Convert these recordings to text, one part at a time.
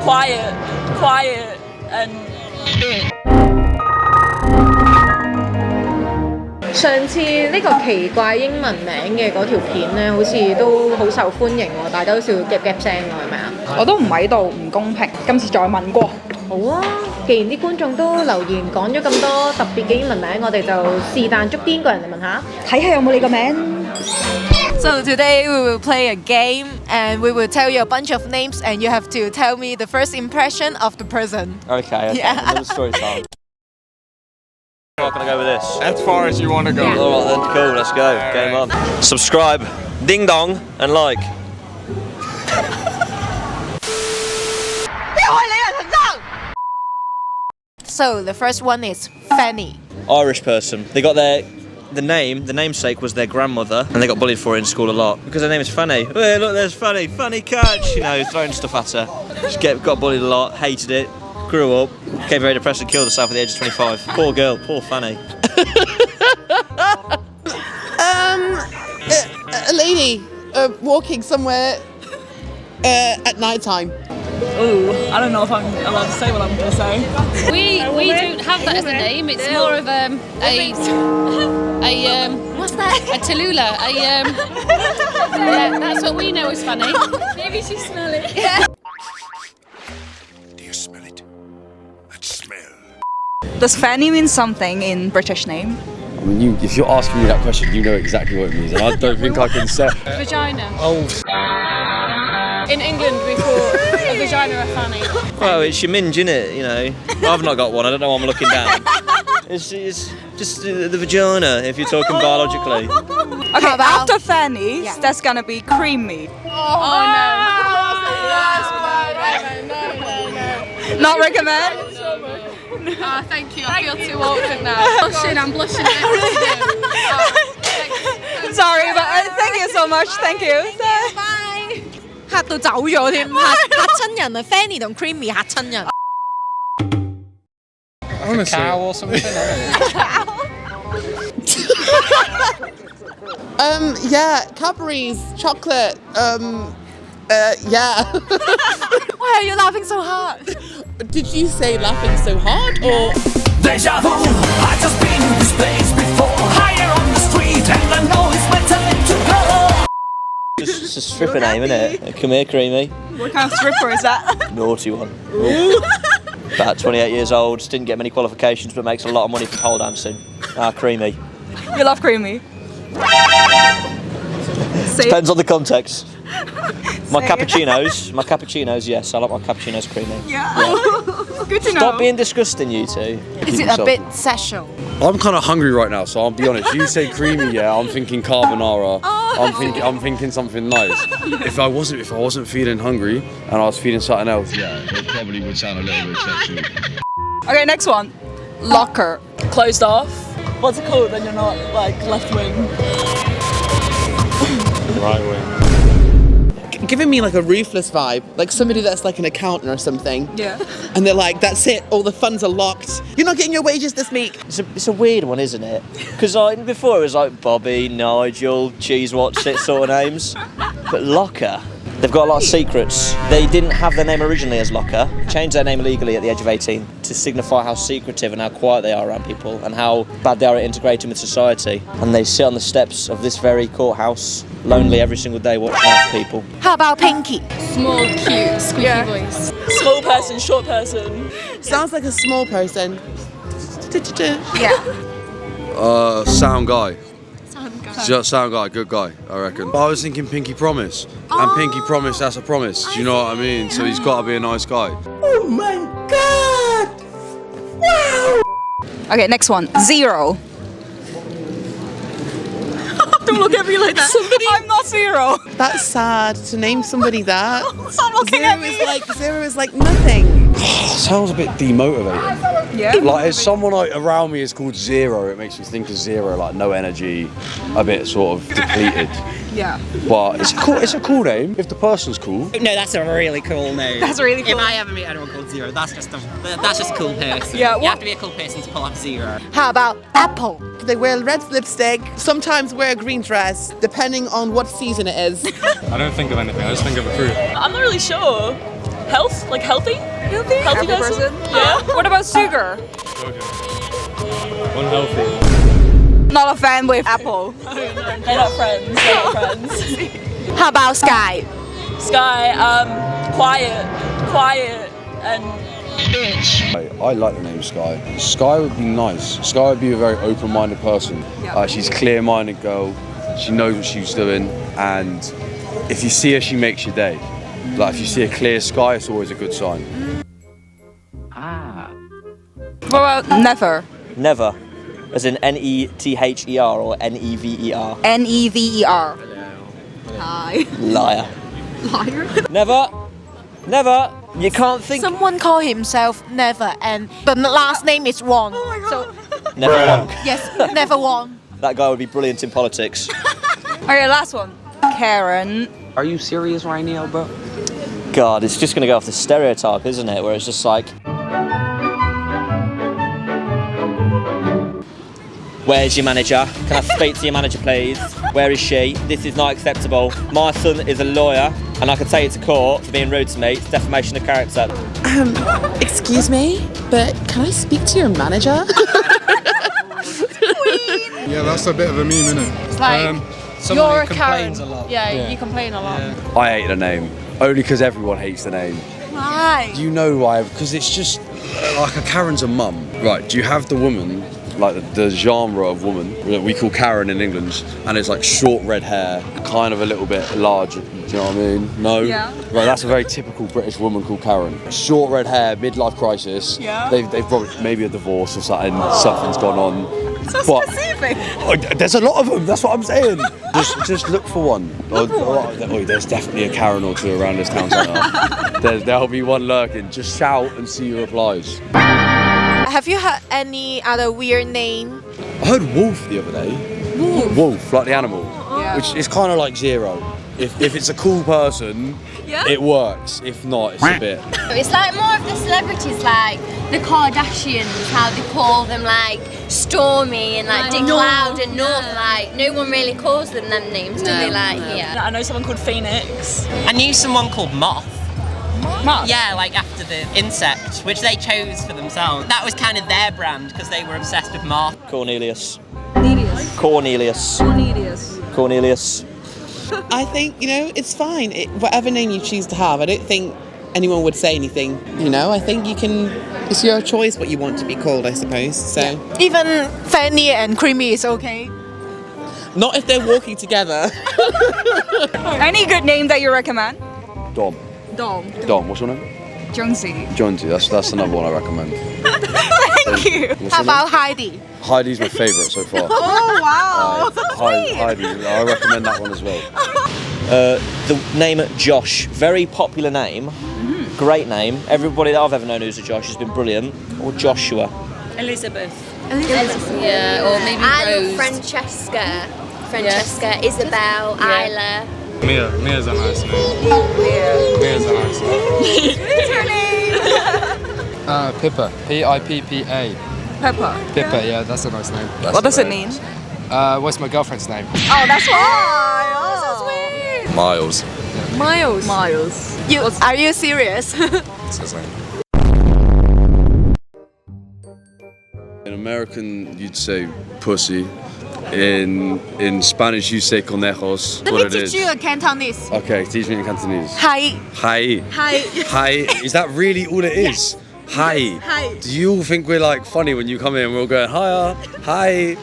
quiet and. 上次呢個奇怪英文名嘅嗰條片咧，好似都好受歡迎喎，大家都笑夾夾聲喎，係咪啊？我都唔喺度，唔公平。今次再問過。好啊，既然啲觀眾都留言講咗咁多特別嘅英文名，我哋就是但捉邊個人嚟問下，睇下有冇你個名。So today we will play a game and we will tell you a bunch of names and you have to tell me the first impression of the person. Okay. Yeah. Another story time. I'm gonna go with this. As far as you want to go. Yeah. All right then, cool. Let's go. Game on. Subscribe, ding dong, and like. So the first one is Fanny. Irish person. They got the namesake was their grandmother, and they got bullied for it in school a lot because her name is Fanny. Hey, look, there's Fanny. Fanny catch. You know, throwing stuff at her. She got bullied a lot. Hated it. Grew up. Became very depressed and killed herself at the age of 25. Poor girl. Poor Fanny. A lady walking somewhere at night time. Ooh, I don't know if I'm allowed to say what I'm going to say. We don't have that as a name. It's more of a what's that? A Tallulah. Yeah, that's what we know as funny. Maybe she smell it. Yeah. Do you smell it? That smell. Does Fanny mean something in British name? I mean, if you're asking me that question, you know exactly what it means, and I don't think I can say. Vagina. Oh. In England, we call a vagina a fanny. Well, it's your minge, innit? You know. I've not got one. I don't know why I'm looking down. It's just the vagina, if you're talking biologically. Okay, after Fanny, that's gonna be creamy. Oh no. Not recommend? Thank you. I feel too awkward now. I'm blushing. Sorry, but thank you so much. Thank you. Bye. 嚇到走咗添，嚇親人啊 ！Fanny 同 Creamy 嚇親人。Honestly. Cow or something. Yeah, Cadbury's chocolate. Yeah. Why are you laughing so hard? Did you say laughing so hard or? Deja vu, I've just been in this place before. Higher on the street and I know it's my time to go. It's a stripper name, isn't it? Come here, Creamy. What kind of stripper is that? Naughty one. About 28 years old, didn't get many qualifications, but makes a lot of money from pole dancing. Creamy. You love creamy? Depends on the context. My cappuccinos, yes, I like my cappuccinos creamy. Yeah. Good to know. Stop being disgusting, you two. Is it a bit sexual? I'm kind of hungry right now, so I'll be honest. You say creamy, yeah. I'm thinking carbonara. I'm thinking something nice. If I wasn't feeling hungry and I was feeling something else, yeah, it probably would sound a little bit sexual. Okay, next one. Locker. Closed off. What's it called when you're not like left wing? Right wing. Giving me like a ruthless vibe, like somebody that's like an accountant or something. Yeah. And they're like, that's it, all the funds are locked. You're not getting your wages this week. It's a weird one, isn't it? Because before it was like Bobby, Nigel, Cheese What's It sort of names. But Locker, they've got a lot of secrets. They didn't have their name originally as Locker, changed their name legally at the age of 18 to signify how secretive and how quiet they are around people and how bad they are at integrating with society. And they sit on the steps of this very courthouse, lonely every single day watching out for people. How about Pinky? Small, cute, squeaky voice. Small person, short person. Sounds like a small person. Yeah. Sound guy. Sound guy, good guy, I reckon. I was thinking Pinky Promise, and Pinky Promise, that's a promise. Do you know what I mean? So he's got to be a nice guy. Oh my god! Wow! Okay, next one. Zero. Don't look at me like that. I'm not Zero. That's sad to name somebody that. Stop looking at me. Zero is like nothing. Sounds a bit demotivating. Yeah. Like, if someone around me is called Zero, it makes me think of Zero, like no energy, a bit sort of depleted. Yeah. But it's a cool name if the person's cool. No, that's a really cool name. That's really cool. If I ever meet anyone called Zero, that's just a cool person. Yeah, you have to be a cool person to pull off Zero. How about Apple? They wear red lipstick, sometimes wear a green dress, depending on what season it is. I don't think of anything. I just think of a fruit. I'm not really sure. Health? Like healthy? Healthy? Healthy person? Yeah. What about sugar? Unhealthy. Not a fan with apple. They're not friends. They're not friends. How about Sky? Sky, quiet and bitch. I like the name Sky. Sky would be nice. Sky would be a very open-minded person. She's a clear-minded girl. She knows what she's doing, and if you see her, she makes your day. Like if you see a clear sky, it's always a good sign. What about never? Never. As in Nether or Never? Never. Hi. Liar. Liar? Never. You can't think. Someone call himself Never, and the last name is Wong. Oh my god. So Never wrong. yes, Never Wong. That guy would be brilliant in politics. Okay, last one. Karen. Are you serious right now, bro? God, it's just going to go off the stereotype, isn't it? Where it's just like, where's your manager? Can I speak to your manager, please? Where is she? This is not acceptable. My son is a lawyer, and I could take it to court for being rude to me. It's defamation of character. Excuse me, but can I speak to your manager? Yeah, that's a bit of a meme, isn't it? It's like Someone you're who a Karen. complains a lot. Yeah, you complain a lot. I hate the name, only because everyone hates the name. Why? You know why? Because it's just like a Karen's a mum. Right, do you have the woman, like the genre of woman that we call Karen in England, and it's like short red hair, kind of a little bit larger, do you know what I mean? No? Yeah. Right, that's a very typical British woman called Karen. Short red hair, midlife crisis. Yeah. They've probably maybe a divorce or something, something's gone on. So But- specific. Oh, there's a lot of them, that's what I'm saying. Just look for one. There's definitely a Karen or two around this town centre. There'll be one lurking. Just shout and see who replies. Have you heard any other weird name? I heard wolf the other day. Wolf, like the animal. Yeah. Which is kind of like zero. If it's a cool person, it works. If not, it's a bit. It's like more of the celebrities, like the Kardashians, how they call them like Stormy and like Dick Cloud and North. Like no one really calls them names, do they? Like I know someone called Phoenix. I knew someone called Moth. Moth? Yeah, like after the insect, which they chose for themselves. That was kind of their brand because they were obsessed with moth. Cornelius. Cornelius. I think, it's fine. Whatever name you choose to have, I don't think anyone would say anything. I think it's your choice what you want to be called, I suppose. So Even Fanny and Creamy is okay. not if they're walking together. Any good name that you recommend? Dom. Dom. Dom, what's your name? Jonesy. Jonesy, that's another one I recommend. Thank you. How about Heidi? Heidi's my favourite so far. Oh wow. Heidi, I recommend that one as well. The name Josh, very popular name, great name. Everybody that I've ever known who's a Josh has been brilliant. Or Joshua. Elizabeth. yeah, or maybe I love Rose. Francesca, Isabel, Isla. Mia's a nice name. Mia's a nice name. What's your name? Pippa. P-I-P-P-A. Pepper. Pippa, yeah, that's a nice name. What does it mean? What's my girlfriend's name? Oh, that's why. Oh, so sweet. Miles. Miles. Are you serious? That's his name. In American, you'd say pussy. In Spanish, you say conejos. Let what me it teach is. you a Cantonese. Okay, teach me in Cantonese. Hi. Hi. Hi. Hi. Is that really all it is? Hi. Hi. Do you all think we're like funny when you come in and we're all going hiya, hi,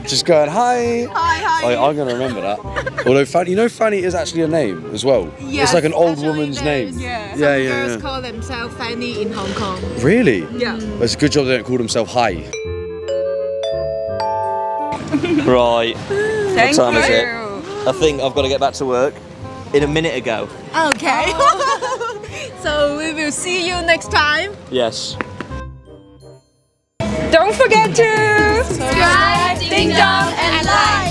just going hi? Hi. I'm gonna remember that. Although Fanny is actually a name as well. Yes, it's like an old actually woman's there's- name. Yeah. Yeah, Some yeah, girls yeah. call themselves Fanny in Hong Kong. Really? Yeah. It's a good job they don't call themselves Hi. Right. Thank what time is it? you. I think I've got to get back to work. In a minute ago. Okay. So we will see you next time. Yes. Don't forget to Subscribe, ding dong, and like.